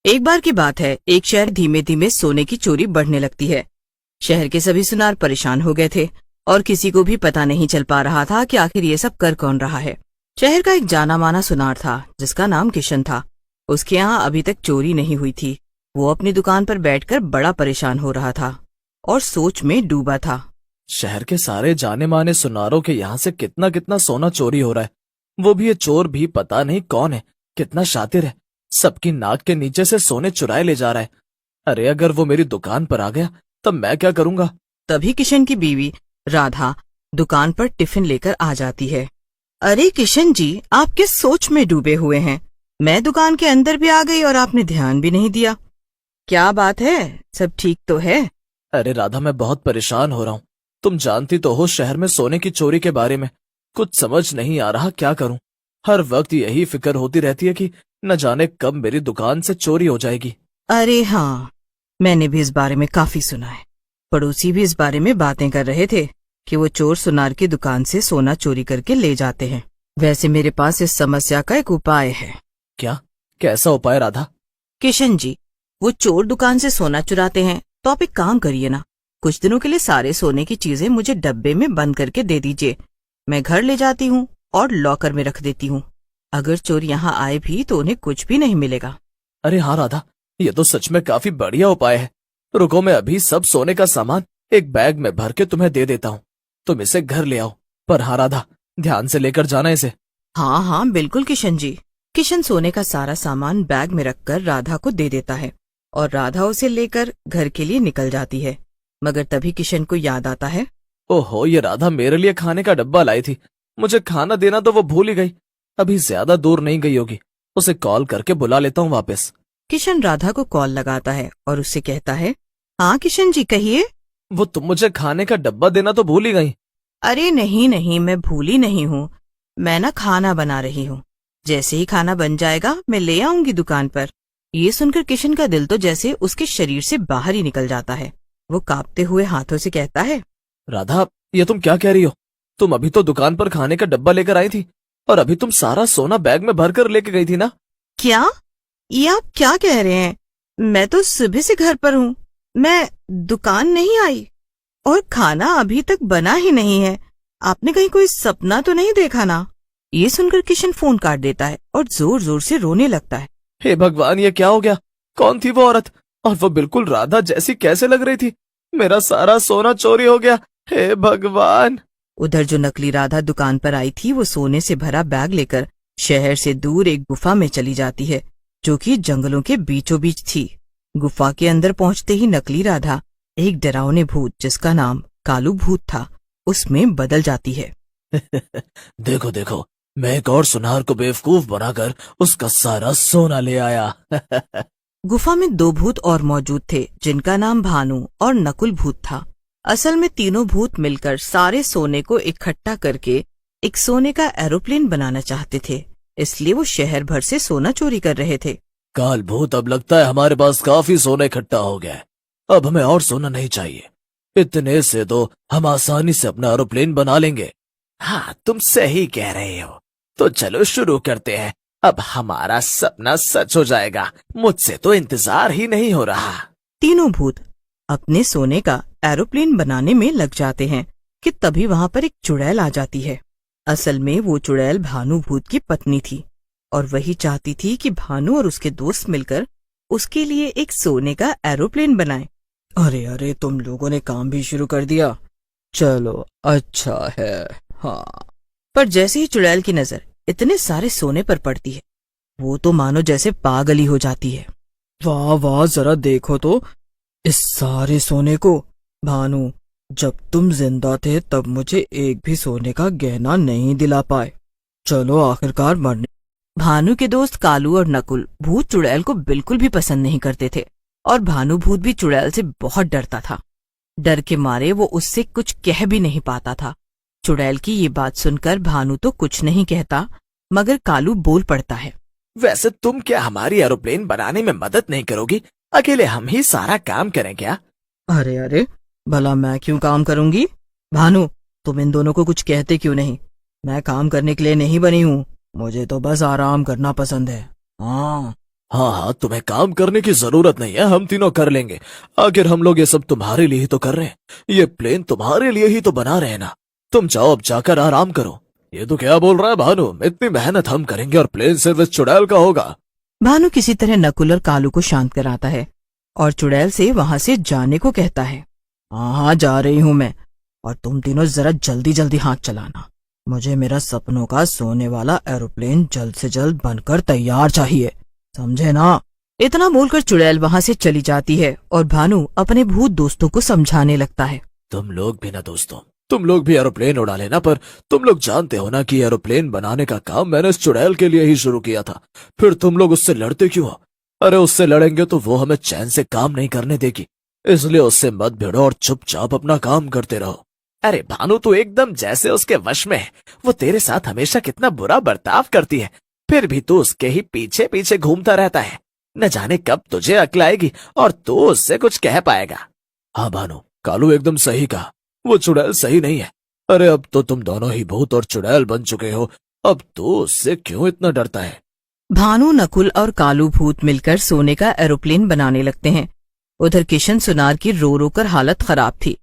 एक बार की बात है, एक शहर धीमे धीमे सोने की चोरी बढ़ने लगती है। शहर के सभी सुनार परेशान हो गए थे और किसी को भी पता नहीं चल पा रहा था कि आखिर ये सब कर कौन रहा है। शहर का एक जाना माना सुनार था जिसका नाम किशन था। उसके यहाँ अभी तक चोरी नहीं हुई थी। वो अपनी दुकान पर बैठकर बड़ा परेशान हो रहा था और सोच में डूबा था। शहर के सारे जाने माने सुनारों के यहाँ से कितना कितना सोना चोरी हो रहा है। वो भी ये चोर भी पता नहीं कौन है, कितना शातिर है, सबकी नाक के नीचे से सोने चुराए ले जा रहा है। अरे अगर वो मेरी दुकान पर आ गया तब मैं क्या करूंगा। तभी किशन की बीवी राधा दुकान पर टिफिन लेकर आ जाती है। अरे किशन जी, आप किस सोच में डूबे हुए हैं? मैं दुकान के अंदर भी आ गई और आपने ध्यान भी नहीं दिया। क्या बात है, सब ठीक तो है? अरे राधा, मैं बहुत परेशान हो रहा हूँ। तुम जानती तो हो शहर में सोने की चोरी के बारे में। कुछ समझ नहीं आ रहा क्या करूं। हर वक्त यही फिक्र होती रहती है कि न जाने कब मेरी दुकान से चोरी हो जाएगी। अरे हाँ, मैंने भी इस बारे में काफी सुना है। पड़ोसी भी इस बारे में बातें कर रहे थे कि वो चोर सुनार की दुकान से सोना चोरी करके ले जाते हैं। वैसे मेरे पास इस समस्या का एक उपाय है। क्या? कैसा उपाय राधा? किशन जी, वो चोर दुकान से सोना चुराते हैं तो आप एक काम करिए ना, कुछ दिनों के लिए सारे सोने की चीजें मुझे डब्बे में बंद करके दे दीजिए। मैं घर ले जाती हूँ और लॉकर में रख देती हूँ। अगर चोर यहाँ आए भी तो उन्हें कुछ भी नहीं मिलेगा। अरे हाँ राधा, ये तो सच में काफी बढ़िया उपाय है। रुको, मैं अभी सब सोने का सामान एक बैग में भर के तुम्हें दे देता हूँ। तुम इसे घर ले आओ। पर हाँ राधा, ध्यान से लेकर जाना इसे। हाँ हाँ बिल्कुल किशन जी। किशन सोने का सारा सामान बैग में रखकर राधा को दे देता है और राधा उसे लेकर घर के लिए निकल जाती है। मगर तभी किशन को याद आता है, ओहो, ये राधा मेरे लिए खाने का डब्बा लाई थी। मुझे खाना देना तो वो भूल ही गई। अभी ज्यादा दूर नहीं गई होगी, उसे कॉल करके बुला लेता हूँ वापस। किशन राधा को कॉल लगाता है और उससे कहता है, हाँ किशन जी कहिए। वो तुम मुझे खाने का डब्बा देना तो भूल ही गई। अरे नहीं नहीं, मैं भूली नहीं हूँ। मैं ना खाना बना रही हूँ। जैसे ही खाना बन जाएगा मैं ले आऊंगी दुकान पर। ये सुनकर किशन का दिल तो जैसे उसके शरीर से बाहर ही निकल जाता है। वो कांपते हुए हाथों से कहता है, राधा, ये तुम क्या कह रही हो? तुम अभी तो दुकान पर खाने का डब्बा लेकर आई थी और अभी तुम सारा सोना बैग में भर कर लेके गई थी ना। क्या? ये आप क्या कह रहे हैं? मैं तो सुबह से घर पर हूँ। मैं दुकान नहीं आई और खाना अभी तक बना ही नहीं है। आपने कहीं कोई सपना तो नहीं देखा ना? ये सुनकर किशन फोन काट देता है और जोर जोर से रोने लगता है। हे भगवान, ये क्या हो गया? कौन थी वो औरत? और वो बिल्कुल राधा जैसी कैसे लग रही थी? मेरा सारा सोना चोरी हो गया। हे भगवान। उधर जो नकली राधा दुकान पर आई थी वो सोने से भरा बैग लेकर शहर से दूर एक गुफा में चली जाती है जो कि जंगलों के बीचों बीच थी। गुफा के अंदर पहुंचते ही नकली राधा एक डरावने भूत जिसका नाम कालू भूत था उसमें बदल जाती है। देखो देखो, मैं एक और सुनार को बेवकूफ बनाकर उसका सारा सोना ले आया। गुफा में दो भूत और मौजूद थे जिनका नाम भानु और नकुल भूत था। असल में तीनों भूत मिलकर सारे सोने को इकट्ठा करके एक सोने का एरोप्लेन बनाना चाहते थे, इसलिए वो शहर भर से सोना चोरी कर रहे थे। काल भूत, अब लगता है हमारे पास काफी सोना इकट्ठा हो गया है। अब हमें और सोना नहीं चाहिए। इतने से तो हम आसानी से अपना एरोप्लेन बना लेंगे। हाँ, तुम सही कह रहे हो। तो चलो शुरू करते हैं। अब हमारा सपना सच हो जाएगा। मुझसे तो इंतजार ही नहीं हो रहा। तीनों भूत अपने सोने का एरोप्लेन बनाने में लग जाते हैं कि तभी वहां पर एक चुड़ैल आ जाती है। असल में वो चुड़ैल भानु भूत की पत्नी थी और वही चाहती थी कि भानु और उसके दोस्त मिलकर उसके लिए एक सोने का एरोप्लेन बनाएं। अरे अरे, तुम लोगों ने काम भी शुरू कर दिया। चलो अच्छा है। हाँ, पर जैसे ही चुड़ैल की नजर इतने सारे सोने पर पड़ती है वो तो मानो जैसे पागल ही हो जाती है। वाह वाह, जरा देखो तो इस सारे सोने को। भानु, जब तुम जिंदा थे तब मुझे एक भी सोने का गहना नहीं दिला पाए। चलो आखिरकार मरने। भानु के दोस्त कालू और नकुल भूत चुड़ैल को बिल्कुल भी पसंद नहीं करते थे और भानु भूत भी चुड़ैल से बहुत डरता था। डर के मारे वो उससे कुछ कह भी नहीं पाता था। चुड़ैल की ये बात सुनकर भानु तो कुछ नहीं कहता मगर कालू बोल पड़ता है, वैसे तुम क्या हमारी एरोप्लेन बनाने में मदद नहीं करोगी? अकेले हम ही सारा काम करें क्या? अरे अरे, भला मैं क्यों काम करूंगी? भानु, तुम इन दोनों को कुछ कहते क्यों नहीं? मैं काम करने के लिए नहीं बनी हूँ। मुझे तो बस आराम करना पसंद है। हाँ, हाँ हाँ, तुम्हें काम करने की जरूरत नहीं है, हम तीनों कर लेंगे। आखिर हम लोग ये सब तुम्हारे लिए ही तो कर रहे हैं, ये प्लेन तुम्हारे लिए ही तो बना रहे हैं ना। तुम जाओ अब जाकर आराम करो। ये तो क्या बोल रहा है भानु, इतनी मेहनत हम करेंगे और प्लेन सिर्फ इस चुड़ैल का होगा। भानु किसी तरह नकुल और कालू को शांत कराता है और चुड़ैल से वहां से जाने को कहता है। हाँ जा रही हूं मैं, और तुम तीनों जरा जल्दी जल्दी हाथ चलाना। मुझे मेरा सपनों का सोने वाला एरोप्लेन जल्द से जल्द बनकर तैयार चाहिए, समझे ना। इतना बोलकर चुड़ैल वहां से चली जाती है और भानु अपने भूत दोस्तों को समझाने लगता है। तुम लोग भी ना दोस्तों, तुम लोग भी एरोप्लेन उड़ा लेना, पर तुम लोग जानते हो ना कि एरोप्लेन बनाने का काम मैंने इस चुड़ैल के लिए ही शुरू किया था। फिर तुम लोग उससे लड़ते क्यों हो? अरे उससे लड़ेंगे तो वो हमें चैन से काम नहीं करने देगी, इसलिए उससे मत भिड़ो और चुपचाप अपना काम करते रहो। अरे भानु, तू एकदम जैसे उसके वश में है। वो तेरे साथ हमेशा कितना बुरा बर्ताव करती है, फिर भी तू उसके ही पीछे पीछे घूमता रहता है। न जाने कब तुझे अक्ल आएगी और तू उससे कुछ कह पाएगा। हाँ भानु, कालू एकदम सही कहा, वो चुड़ैल सही नहीं है। अरे अब तो तुम दोनों ही भूत और चुड़ैल बन चुके हो, अब तो उससे क्यों इतना डरता है? भानु, नकुल और कालू भूत मिलकर सोने का एरोप्लेन बनाने लगते हैं। उधर किशन सुनार की रो रो कर हालत खराब थी।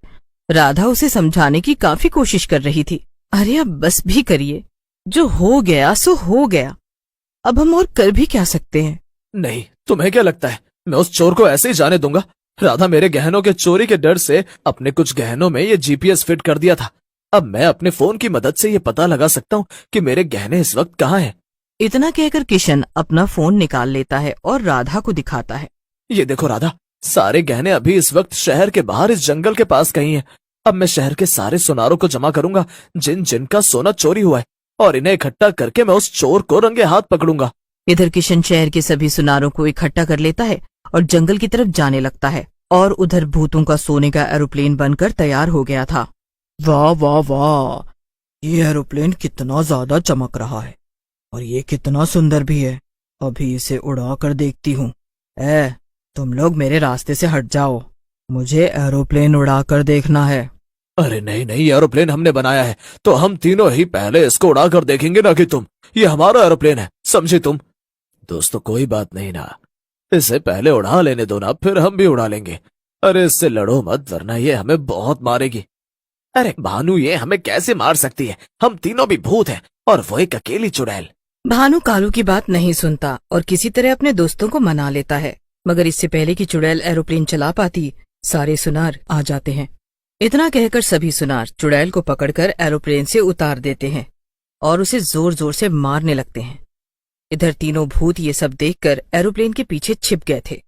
राधा उसे समझाने की काफी कोशिश कर रही थी। अरे अब बस भी करिए, जो हो गया सो हो गया, अब हम और कर भी क्या सकते हैं। नहीं, तुम्हें क्या लगता है मैं उस चोर को ऐसे ही जाने दूंगा? राधा मेरे गहनों के चोरी के डर से अपने कुछ गहनों में ये जीपीएस फिट कर दिया था। अब मैं अपने फोन की मदद से ये पता लगा सकता हूँ कि मेरे गहने इस वक्त कहाँ हैं। इतना कहकर किशन अपना फोन निकाल लेता है और राधा को दिखाता है। ये देखो राधा, सारे गहने अभी इस वक्त शहर के बाहर इस जंगल के पास कहीं हैं। अब मैं शहर के सारे सुनारों को जमा करूंगा जिनका सोना चोरी हुआ है, और इन्हें इकट्ठा करके मैं उस चोर को रंगे हाथ पकड़ूंगा। इधर किशन शहर के सभी सुनारों को इकट्ठा कर लेता है और जंगल की तरफ जाने लगता है। और उधर भूतों का सोने का एरोप्लेन बनकर तैयार हो गया था। वाह वाह वाह, ये एरोप्लेन कितना ज्यादा चमक रहा है और ये कितना सुंदर भी है। अभी इसे उड़ा कर देखती हूँ। तुम लोग मेरे रास्ते से हट जाओ, मुझे एरोप्लेन उड़ा कर देखना है। अरे नहीं नहीं, एरोप्लेन हमने बनाया है तो हम तीनों ही पहले इसको उड़ा कर देखेंगे ना कि तुम। ये हमारा एरोप्लेन है, समझे तुम? दोस्तों कोई बात नहीं ना, इसे पहले उड़ा लेने दो ना, फिर हम भी उड़ा लेंगे। अरे इससे लड़ो मत, वरना ये हमें बहुत मारेगी। अरे भानु, ये हमें कैसे मार सकती है? हम तीनों भी भूत हैं और वो एक अकेली चुड़ैल। भानु कालू की बात नहीं सुनता और किसी तरह अपने दोस्तों को मना लेता है, मगर इससे पहले कि चुड़ैल एरोप्लेन चला पाती, सारे सुनार आ जाते हैं। इतना कहकर सभी सुनार चुड़ैल को पकड़कर एरोप्लेन से उतार देते हैं और उसे जोर जोर से मारने लगते हैं। इधर तीनों भूत ये सब देखकर एरोप्लेन के पीछे छिप गए थे।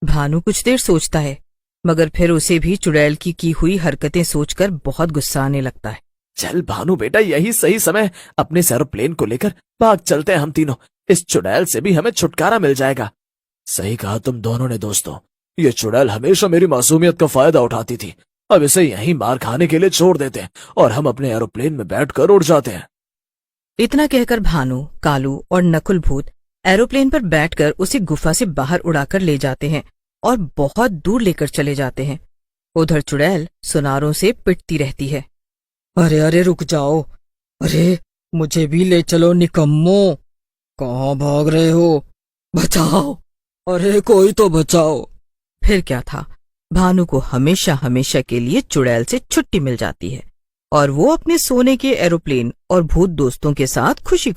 भानु कुछ देर सोचता है, मगर फिर उसे भी चुड़ैल की हुई हरकतें सोचकर बहुत गुस्सा आने लगता है। चल भानु बेटा, यही सही समय, अपने एरोप्लेन को लेकर भाग चलते हैं हम तीनों। इस चुड़ैल से भी हमें छुटकारा मिल जाएगा। सही कहा तुम दोनों ने दोस्तों, ये चुड़ैल हमेशा मेरी मासूमियत का फायदा उठाती थी। अब इसे यहीं मार खाने के लिए छोड़ देते हैं और हम अपने एरोप्लेन में बैठकर उड़ जाते हैं। इतना कहकर भानु, कालू और नकुल भूत एरोप्लेन पर बैठकर उसे गुफा से बाहर उड़ाकर ले जाते हैं और बहुत दूर लेकर चले जाते हैं। उधर चुड़ैल सुनारों से पिटती रहती है। अरे अरे रुक जाओ, अरे मुझे भी ले चलो निकम्मो, कहाँ भाग रहे हो? बचाओ, अरे कोई तो बचाओ। फिर क्या था, भानु को हमेशा हमेशा के लिए चुड़ैल से छुट्टी मिल जाती है और वो अपने सोने के एरोप्लेन और भूत दोस्तों के साथ खुशी